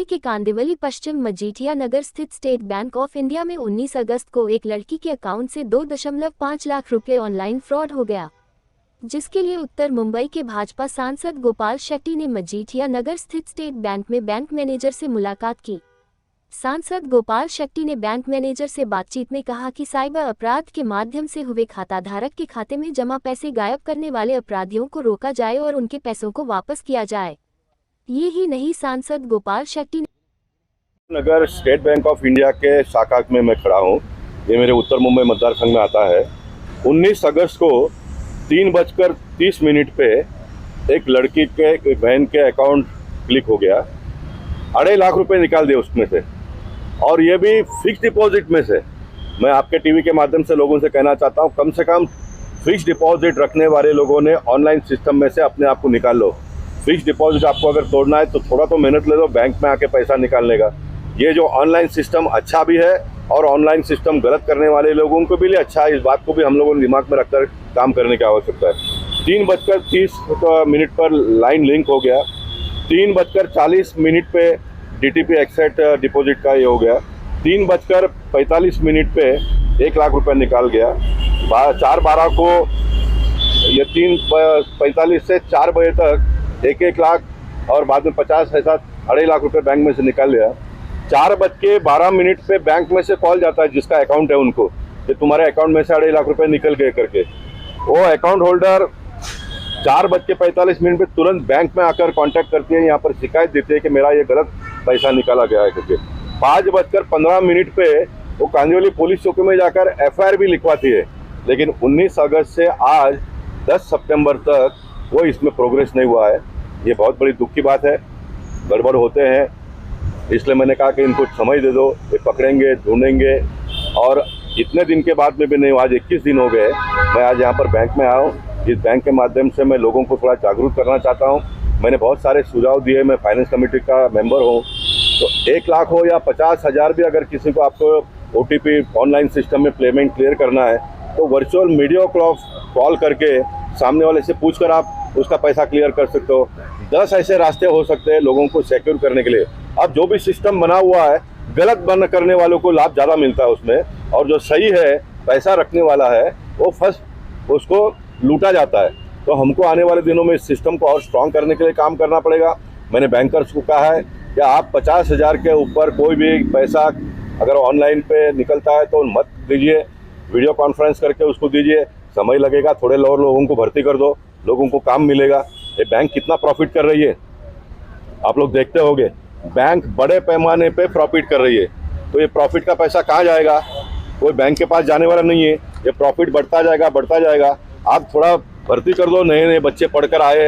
के कांदिवली पश्चिम मजीठिया नगर स्थित state bank of India में 19 अगस्त को एक लड़की के अकाउंट से 2.5 लाख रुपए ऑनलाइन फ्रॉड हो गया, जिसके लिए उत्तर मुंबई के भाजपा सांसद गोपाल शेट्टी ने मजीठिया नगर स्थित स्टेट बैंक में बैंक मैनेजर से मुलाकात की। सांसद गोपाल शेट्टी ने बैंक मैनेजर से बातचीत में कहा कि साइबर अपराध के माध्यम से हुए खाताधारक के खाते में जमा पैसे गायब करने वाले अपराधियों को रोका जाए और उनके पैसों को वापस किया जाए। ये ही नहीं, सांसद गोपाल शेट्टी ने नगर स्टेट बैंक ऑफ इंडिया के शाखा में मैं खड़ा हूँ। ये मेरे उत्तर मुंबई मतदार संघ में आता है। 19 अगस्त को 3:30 पे एक लड़की के बहन के अकाउंट क्लिक हो गया, 2.5 लाख रुपए निकाल दिए उसमें से, और ये भी फिक्स डिपॉजिट में से। मैं आपके टीवी के माध्यम से लोगों से कहना चाहता हूँ, कम से कम फिक्स डिपॉजिट रखने वाले लोगों ने ऑनलाइन सिस्टम में से अपने आप को निकाल लो। फिक्स डिपॉजिट आपको अगर तोड़ना है तो थोड़ा तो मेहनत ले लो बैंक में आके पैसा निकालने का। ये जो ऑनलाइन सिस्टम अच्छा भी है और ऑनलाइन सिस्टम गलत करने वाले लोगों को भी अच्छा है, इस बात को भी हम लोगों ने दिमाग में रखकर काम करने की आवश्यकता है। 3:30 पर लाइन लिंक हो गया, 3:40 पे DTP एक्सेट डिपॉजिट का ये हो गया, 3:45 पे 1 लाख रुपए निकाल गया। 4:12 को ये 3:45 से 4 बजे तक 1 लाख और बाद में 50 ऐसा 2.5 लाख रुपए बैंक में से निकाल लिया। 4:12 पे बैंक में से कॉल जाता है जिसका अकाउंट है उनको कि तुम्हारे अकाउंट में से 2.5 लाख रुपए निकल गए करके। वो अकाउंट होल्डर 4:45 पे तुरंत बैंक में आकर कांटेक्ट करती है, यहाँ पर शिकायत देती है कि मेरा ये गलत पैसा निकाला गया है करके। 5:15 पे वो कांदिवली पुलिस चौकी में जाकर FIR भी लिखवाती है, लेकिन 19 अगस्त से आज 10 सितंबर तक वो इसमें प्रोग्रेस नहीं हुआ है। ये बहुत बड़ी दुख की बात है। गड़बड़ होते हैं, इसलिए मैंने कहा कि इनको समय दे दो, ये पकड़ेंगे, ढूंढेंगे। और इतने दिन के बाद में भी नहीं, आज 21 दिन हो गए मैं आज यहाँ पर बैंक में आया हूँ। इस बैंक के माध्यम से मैं लोगों को थोड़ा जागरूक करना चाहता हूँ। मैंने बहुत सारे सुझाव दिए, मैं फाइनेंस कमेटी का मेंबर हूँ। तो 1 लाख हो या 50,000 भी अगर किसी को आपको OTP ऑनलाइन सिस्टम में पेमेंट क्लियर करना है तो वर्चुअल वीडियो कॉल करके सामने वाले से पूछकर आप उसका पैसा क्लियर कर सकते हो। 10 ऐसे रास्ते हो सकते हैं लोगों को सिक्योर करने के लिए। अब जो भी सिस्टम बना हुआ है, गलत बन करने वालों को लाभ ज़्यादा मिलता है उसमें, और जो सही है पैसा रखने वाला है वो फर्स्ट उसको लूटा जाता है। तो हमको आने वाले दिनों में इस सिस्टम को और स्ट्रॉन्ग करने के लिए काम करना पड़ेगा। मैंने बैंकर्स को कहा है कि आप 50,000 के ऊपर कोई भी पैसा अगर ऑनलाइन पे निकलता है तो मत दीजिए, वीडियो कॉन्फ्रेंस करके उसको दीजिए। समय लगेगा, थोड़े और लोगों को भर्ती कर दो, लोगों को काम मिलेगा। ये बैंक कितना प्रॉफिट कर रही है आप लोग देखते होंगे, बैंक बड़े पैमाने पे प्रॉफिट कर रही है। तो ये प्रॉफिट का पैसा कहाँ जाएगा? कोई बैंक के पास जाने वाला नहीं है। ये प्रॉफिट बढ़ता जाएगा, बढ़ता जाएगा। आप थोड़ा भर्ती कर दो, नए नए बच्चे पढ़कर आए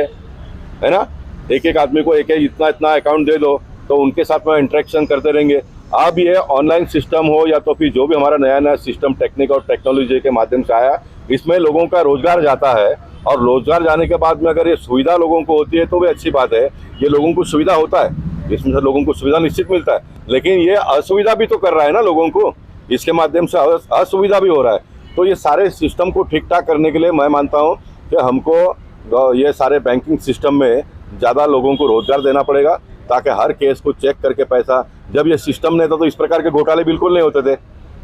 है ना, एक आदमी को एक इतना अकाउंट दे दो तो उनके साथ में इंटरेक्शन करते रहेंगे। अब ये ऑनलाइन सिस्टम हो या तो फिर जो भी हमारा नया सिस्टम टेक्निक और टेक्नोलॉजी के माध्यम से आया, इसमें लोगों का रोजगार जाता है, और रोजगार जाने के बाद में अगर ये सुविधा लोगों को होती है तो भी अच्छी बात है। ये लोगों को सुविधा होता है, इसमें से लोगों को सुविधा निश्चित मिलता है, लेकिन ये असुविधा भी तो कर रहा है ना लोगों को, इसके माध्यम से असुविधा भी हो रहा है। तो ये सारे सिस्टम को ठीक ठाक करने के लिए मैं मानता हूँ कि हमको ये सारे बैंकिंग सिस्टम में ज़्यादा लोगों को रोजगार देना पड़ेगा, ताकि हर केस को चेक करके पैसा, जब ये सिस्टम नहीं था तो इस प्रकार के घोटाले बिल्कुल नहीं होते थे।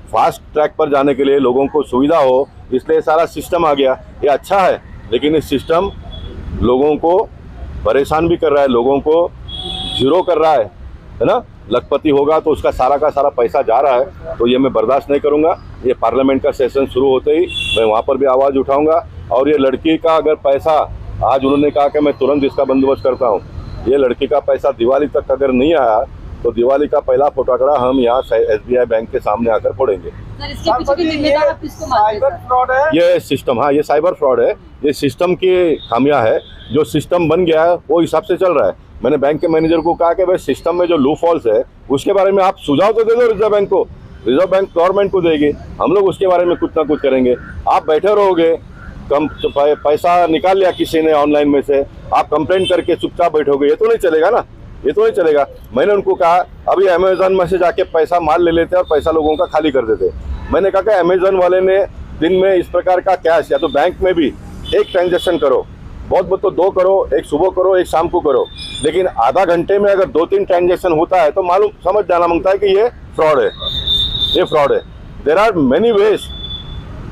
फास्ट ट्रैक पर जाने के लिए लोगों को सुविधा हो, इसलिए सारा सिस्टम आ गया। ये अच्छा है, लेकिन ये सिस्टम लोगों को परेशान भी कर रहा है, लोगों को जीरो कर रहा है ना। लखपति होगा तो उसका सारा का सारा पैसा जा रहा है, तो ये मैं बर्दाश्त नहीं करूँगा। ये पार्लियामेंट का सेशन शुरू होते ही मैं वहाँ पर भी आवाज़ उठाऊँगा। और ये लड़की का अगर पैसा, आज उन्होंने कहा कि मैं तुरंत इसका बंदोबस्त करता हूँ, ये लड़की का पैसा दिवाली तक अगर नहीं आया तो दिवाली का पहला फटाकड़ा हम यहाँ SBI बैंक के सामने आकर फोड़ेंगे। ये सिस्टम, हाँ, ये साइबर फ्रॉड है। ये सिस्टम की खामियां है। जो सिस्टम बन गया है वो हिसाब से चल रहा है। मैंने बैंक के मैनेजर को कहा कि भाई सिस्टम में जो लूप होल्स है उसके बारे में आप सुझाव तो दे दो रिजर्व बैंक को। रिजर्व बैंक गवर्नमेंट को देगी, हम लोग उसके बारे में कुछ ना कुछ करेंगे। आप बैठे रहोगे, कम तो पैसा निकाल लिया किसी ने ऑनलाइन में से, आप कंप्लेंट करके चुपचाप बैठोगे, ये तो नहीं चलेगा ना, ये तो नहीं चलेगा। मैंने उनको कहा अभी अमेजन में से जाके पैसा माल ले लेते और पैसा लोगों का खाली कर देते। मैंने कहा कि अमेजन वाले ने दिन में इस प्रकार का कैश, या तो बैंक में भी एक ट्रांजेक्शन करो, बहुत तो 2 करो, एक सुबह करो, एक शाम को करो। लेकिन आधा घंटे में अगर 2-3 ट्रांजेक्शन होता है तो मालूम समझ जाना मांगता है कि ये फ्रॉड है, ये फ्रॉड है। There are many ways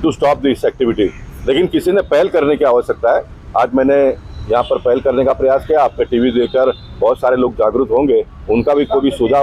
to stop this activity, लेकिन किसी ने पहल करने की आवश्यकता है। आज मैंने यहाँ पर पहल करने का प्रयास किया। आपका टीवी देखकर बहुत सारे लोग जागरूक होंगे, उनका भी कोई भी सुझाव